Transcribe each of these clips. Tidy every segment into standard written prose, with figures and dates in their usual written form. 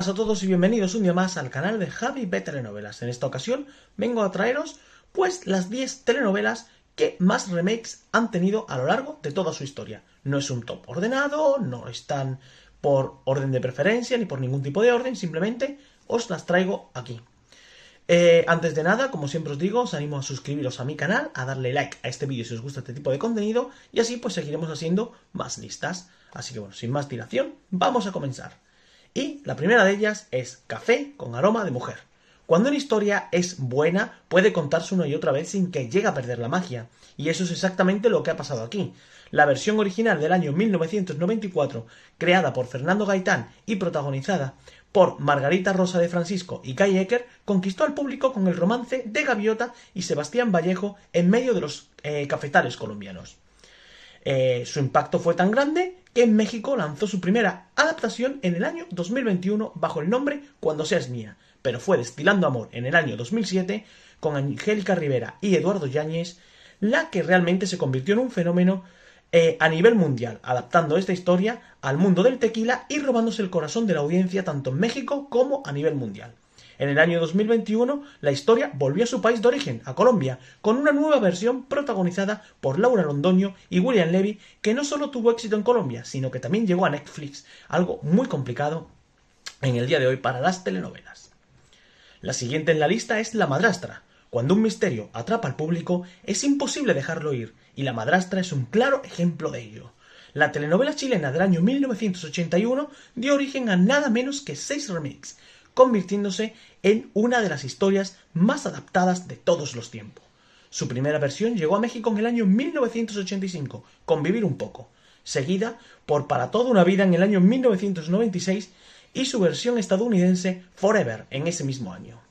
Hola a todos y bienvenidos un día más al canal de Javi ve Telenovelas. En esta ocasión vengo a traeros pues las 10 telenovelas que más remakes han tenido a lo largo de toda su historia. No es un top ordenado, no están por orden de preferencia ni por ningún tipo de orden, simplemente os las traigo aquí. Antes de nada, como siempre os digo, os animo a suscribiros a mi canal, a darle like a este vídeo si os gusta este tipo de contenido y así pues seguiremos haciendo más listas. Así que bueno, sin más dilación, vamos a comenzar. Y la primera de ellas es Café con aroma de mujer. Cuando una historia es buena, puede contarse una y otra vez sin que llegue a perder la magia. Y eso es exactamente lo que ha pasado aquí. La versión original del año 1994, creada por Fernando Gaitán y protagonizada por Margarita Rosa de Francisco y Kai Ecker, conquistó al público con el romance de Gaviota y Sebastián Vallejo en medio de los cafetales colombianos. Su impacto fue tan grande que en México lanzó su primera adaptación en el año 2021 bajo el nombre Cuando seas mía, pero fue Destilando amor en el año 2007 con Angélica Rivera y Eduardo Yáñez la que realmente se convirtió en un fenómeno a nivel mundial, adaptando esta historia al mundo del tequila y robándose el corazón de la audiencia tanto en México como a nivel mundial. En el año 2021, la historia volvió a su país de origen, a Colombia, con una nueva versión protagonizada por Laura Londoño y William Levy, que no solo tuvo éxito en Colombia, sino que también llegó a Netflix, algo muy complicado en el día de hoy para las telenovelas. La siguiente en la lista es La madrastra. Cuando un misterio atrapa al público, es imposible dejarlo ir, y La madrastra es un claro ejemplo de ello. La telenovela chilena del año 1981 dio origen a nada menos que 6 remakes, convirtiéndose en una de las historias más adaptadas de todos los tiempos. Su primera versión llegó a México en el año 1985, con Vivir un poco, seguida por Para toda una vida en el año 1996 y su versión estadounidense Forever en ese mismo año.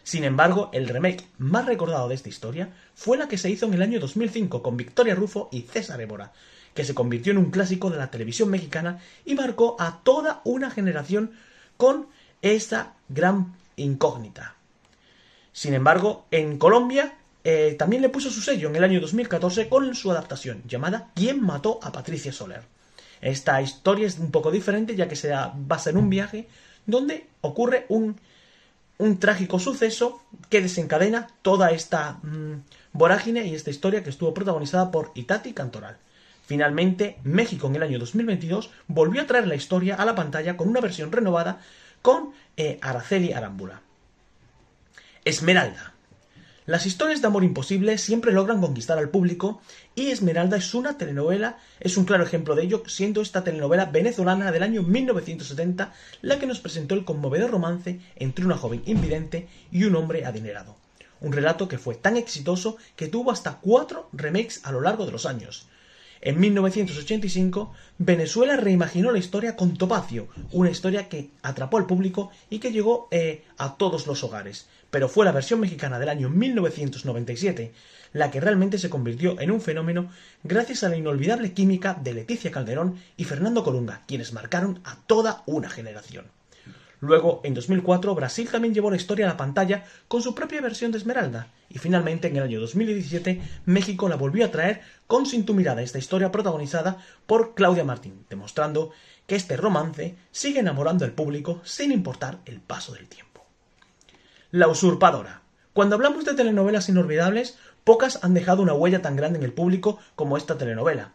Sin embargo, el remake más recordado de esta historia fue la que se hizo en el año 2005 con Victoria Rufo y César Évora, que se convirtió en un clásico de la televisión mexicana y marcó a toda una generación con esa gran incógnita. Sin embargo, en Colombia también le puso su sello en el año 2014 con su adaptación llamada ¿Quién mató a Patricia Soler? Esta historia es un poco diferente ya que se basa en un viaje donde ocurre un trágico suceso que desencadena toda esta vorágine y esta historia que estuvo protagonizada por Itati Cantoral. Finalmente, México en el año 2022 volvió a traer la historia a la pantalla con una versión renovada con Araceli Arámbula. Esmeralda. Las historias de amor imposible siempre logran conquistar al público y Esmeralda es una telenovela, es un claro ejemplo de ello, siendo esta telenovela venezolana del año 1970 la que nos presentó el conmovedor romance entre una joven invidente y un hombre adinerado. Un relato que fue tan exitoso que tuvo hasta 4 remakes a lo largo de los años. En 1985, Venezuela reimaginó la historia con Topacio, una historia que atrapó al público y que llegó a todos los hogares. Pero fue la versión mexicana del año 1997 la que realmente se convirtió en un fenómeno gracias a la inolvidable química de Leticia Calderón y Fernando Colunga, quienes marcaron a toda una generación. Luego, en 2004, Brasil también llevó la historia a la pantalla con su propia versión de Esmeralda. Y finalmente, en el año 2017, México la volvió a traer con Sin tu mirada, esta historia protagonizada por Claudia Martín, demostrando que este romance sigue enamorando al público sin importar el paso del tiempo. La usurpadora. Cuando hablamos de telenovelas inolvidables, pocas han dejado una huella tan grande en el público como esta telenovela.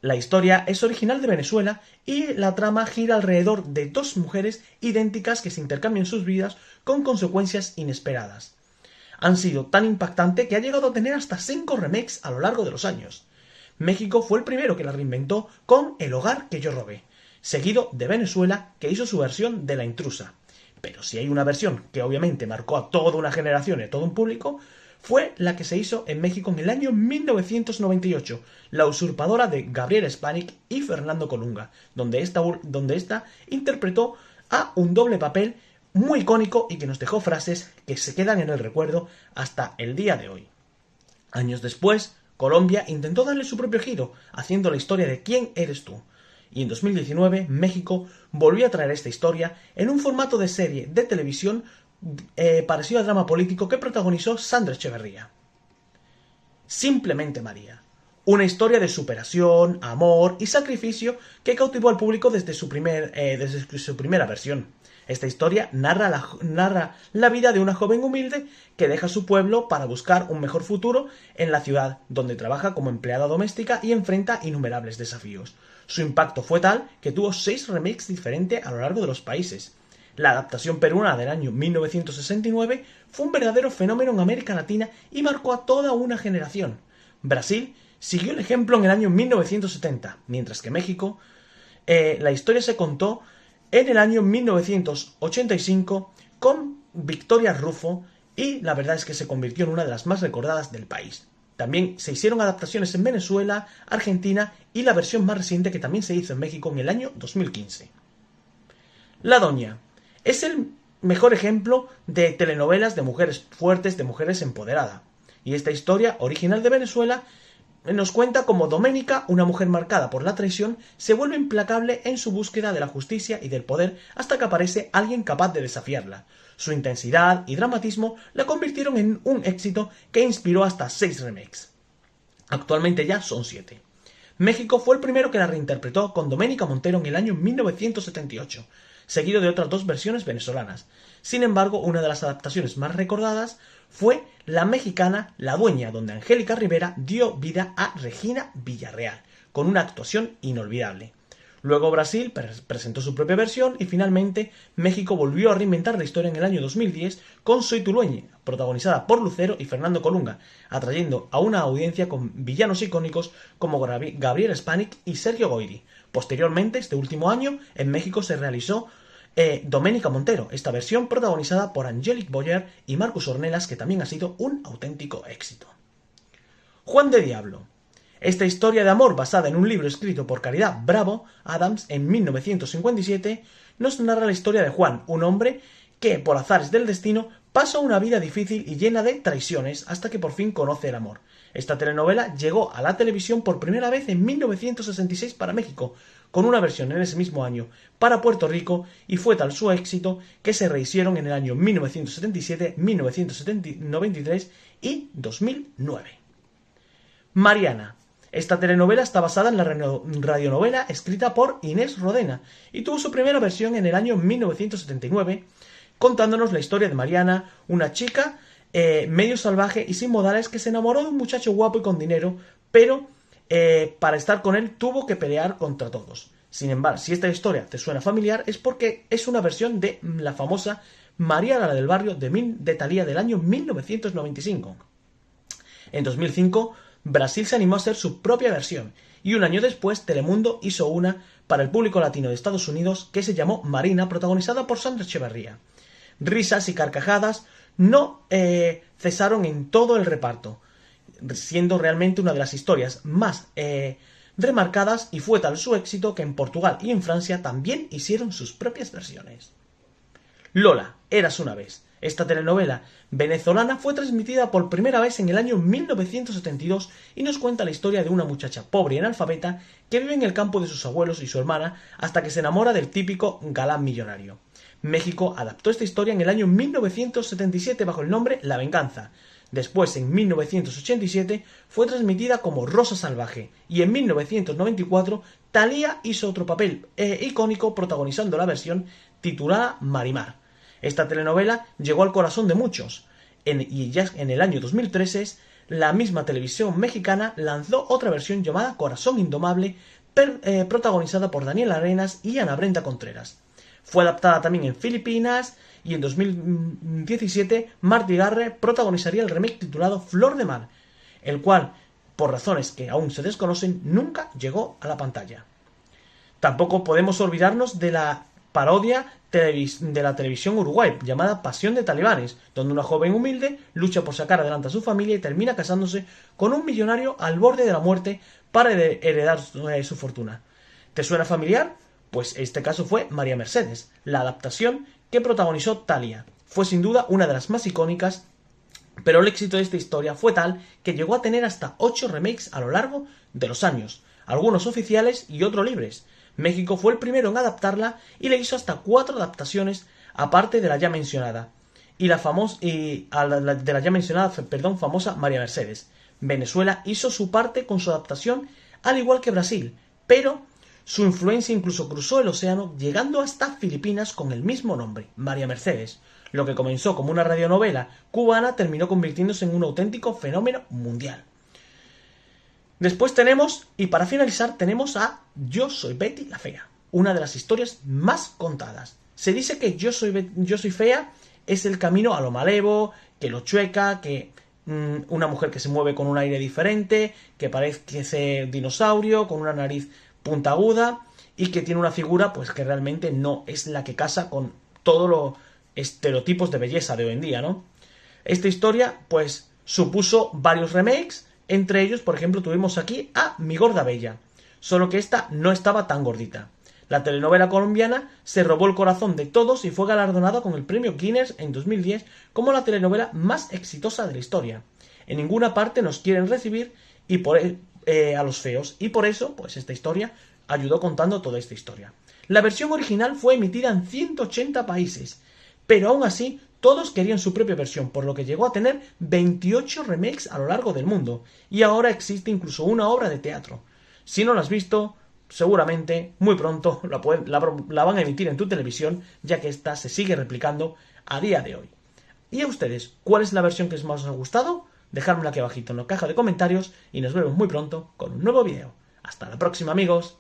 La historia es original de Venezuela y la trama gira alrededor de 2 mujeres idénticas que se intercambian sus vidas con consecuencias inesperadas. Han sido tan impactante que ha llegado a tener hasta 5 remakes a lo largo de los años. México fue el primero que la reinventó con El hogar que yo robé, seguido de Venezuela que hizo su versión de La intrusa. Pero si hay una versión que obviamente marcó a toda una generación y a todo un público, fue la que se hizo en México en el año 1998, La usurpadora de Gabriela Spanik y Fernando Colunga, donde esta interpretó a un doble papel muy icónico y que nos dejó frases que se quedan en el recuerdo hasta el día de hoy. Años después, Colombia intentó darle su propio giro, haciendo la historia de ¿Quién eres tú? Y en 2019, México volvió a traer esta historia en un formato de serie de televisión parecido al drama político que protagonizó Sandra Echeverría. Simplemente María. Una historia de superación, amor y sacrificio que cautivó al público desde su primera versión. Esta historia narra la vida de una joven humilde que deja su pueblo para buscar un mejor futuro en la ciudad, donde trabaja como empleada doméstica y enfrenta innumerables desafíos. Su impacto fue tal que tuvo 6 remakes diferentes a lo largo de los países. La adaptación peruana del año 1969 fue un verdadero fenómeno en América Latina y marcó a toda una generación. Brasil siguió el ejemplo en el año 1970, mientras que México, la historia se contó en el año 1985 con Victoria Rufo y la verdad es que se convirtió en una de las más recordadas del país. También se hicieron adaptaciones en Venezuela, Argentina y la versión más reciente que también se hizo en México en el año 2015. La Doña es el mejor ejemplo de telenovelas de mujeres fuertes, de mujeres empoderadas. Y esta historia, original de Venezuela, nos cuenta cómo Doménica, una mujer marcada por la traición, se vuelve implacable en su búsqueda de la justicia y del poder hasta que aparece alguien capaz de desafiarla. Su intensidad y dramatismo la convirtieron en un éxito que inspiró hasta 6 remakes. Actualmente ya son 7. México fue el primero que la reinterpretó con Doménica Montero en el año 1978, seguido de otras 2 versiones venezolanas. Sin embargo, una de las adaptaciones más recordadas fue la mexicana La Dueña, donde Angélica Rivera dio vida a Regina Villarreal, con una actuación inolvidable. Luego Brasil presentó su propia versión y finalmente México volvió a reinventar la historia en el año 2010 con Soy tu Dueña, protagonizada por Lucero y Fernando Colunga, atrayendo a una audiencia con villanos icónicos como Gabriel Spanik y Sergio Goyri. Posteriormente, este último año, en México se realizó Doménica Montero, esta versión protagonizada por Angelique Boyer y Marcus Ornelas, que también ha sido un auténtico éxito. Juan de Diablo. Esta historia de amor basada en un libro escrito por Caridad Bravo Adams en 1957 nos narra la historia de Juan, un hombre que, por azares del destino, pasa una vida difícil y llena de traiciones hasta que por fin conoce el amor. Esta telenovela llegó a la televisión por primera vez en 1966 para México, con una versión en ese mismo año para Puerto Rico, y fue tal su éxito que se rehicieron en el año 1977, 1993 y 2009. Mariana. Esta telenovela está basada en la radionovela escrita por Inés Rodena y tuvo su primera versión en el año 1979, contándonos la historia de Mariana, una chica medio salvaje y sin modales que se enamoró de un muchacho guapo y con dinero, pero para estar con él tuvo que pelear contra todos. Sin embargo, si esta historia te suena familiar es porque es una versión de la famosa Mariana la del barrio de Thalía del año 1995. En 2005, Brasil se animó a hacer su propia versión, y un año después Telemundo hizo una para el público latino de Estados Unidos que se llamó Marina, protagonizada por Sandra Echeverría. Risas y carcajadas no cesaron en todo el reparto, siendo realmente una de las historias más remarcadas, y fue tal su éxito que en Portugal y en Francia también hicieron sus propias versiones. Lola, eras una vez. Esta telenovela venezolana fue transmitida por primera vez en el año 1972 y nos cuenta la historia de una muchacha pobre y analfabeta que vive en el campo de sus abuelos y su hermana hasta que se enamora del típico galán millonario. México adaptó esta historia en el año 1977 bajo el nombre La Venganza. Después, en 1987, fue transmitida como Rosa Salvaje y en 1994 Thalía hizo otro papel icónico protagonizando la versión titulada Marimar. Esta telenovela llegó al corazón de muchos y ya en el año 2013 la misma televisión mexicana lanzó otra versión llamada Corazón Indomable, protagonizada por Daniel Arenas y Ana Brenda Contreras. Fue adaptada también en Filipinas y en 2017 Martí Garre protagonizaría el remake titulado Flor de Mar, el cual, por razones que aún se desconocen, nunca llegó a la pantalla. Tampoco podemos olvidarnos de la parodia de la televisión uruguay llamada Pasión de Talibanes, donde una joven humilde lucha por sacar adelante a su familia y termina casándose con un millonario al borde de la muerte para heredar su fortuna. ¿Te suena familiar? Pues este caso fue María Mercedes, la adaptación que protagonizó Thalía. Fue sin duda una de las más icónicas, pero el éxito de esta historia fue tal que llegó a tener hasta 8 remakes a lo largo de los años, algunos oficiales y otros libres. México fue el primero en adaptarla y le hizo hasta 4 adaptaciones aparte de la ya mencionada famosa María Mercedes. Venezuela hizo su parte con su adaptación, al igual que Brasil, pero su influencia incluso cruzó el océano, llegando hasta Filipinas con el mismo nombre, María Mercedes. Lo que comenzó como una radionovela cubana terminó convirtiéndose en un auténtico fenómeno mundial. Después tenemos, y para finalizar, tenemos a Yo soy Betty la Fea, una de las historias más contadas. Se dice que Yo soy Fea es el camino a lo malevo, que lo chueca, que una mujer que se mueve con un aire diferente, que parece dinosaurio, con una nariz puntiaguda y que tiene una figura pues que realmente no es la que casa con todos los estereotipos de belleza de hoy en día, ¿no? Esta historia pues supuso varios remakes, entre ellos, por ejemplo, tuvimos aquí a Mi Gorda Bella, solo que esta no estaba tan gordita. La telenovela colombiana se robó el corazón de todos y fue galardonada con el premio Guinness en 2010 como la telenovela más exitosa de la historia. En ninguna parte nos quieren recibir y a los feos, y por eso, pues esta historia ayudó contando toda esta historia. La versión original fue emitida en 180 países, pero aún así todos querían su propia versión, por lo que llegó a tener 28 remakes a lo largo del mundo, y ahora existe incluso una obra de teatro. Si no la has visto, seguramente muy pronto la van a emitir en tu televisión, ya que esta se sigue replicando a día de hoy. ¿Y a ustedes, cuál es la versión que más os ha gustado? Dejadmela aquí abajito en la caja de comentarios y nos vemos muy pronto con un nuevo video. Hasta la próxima, amigos.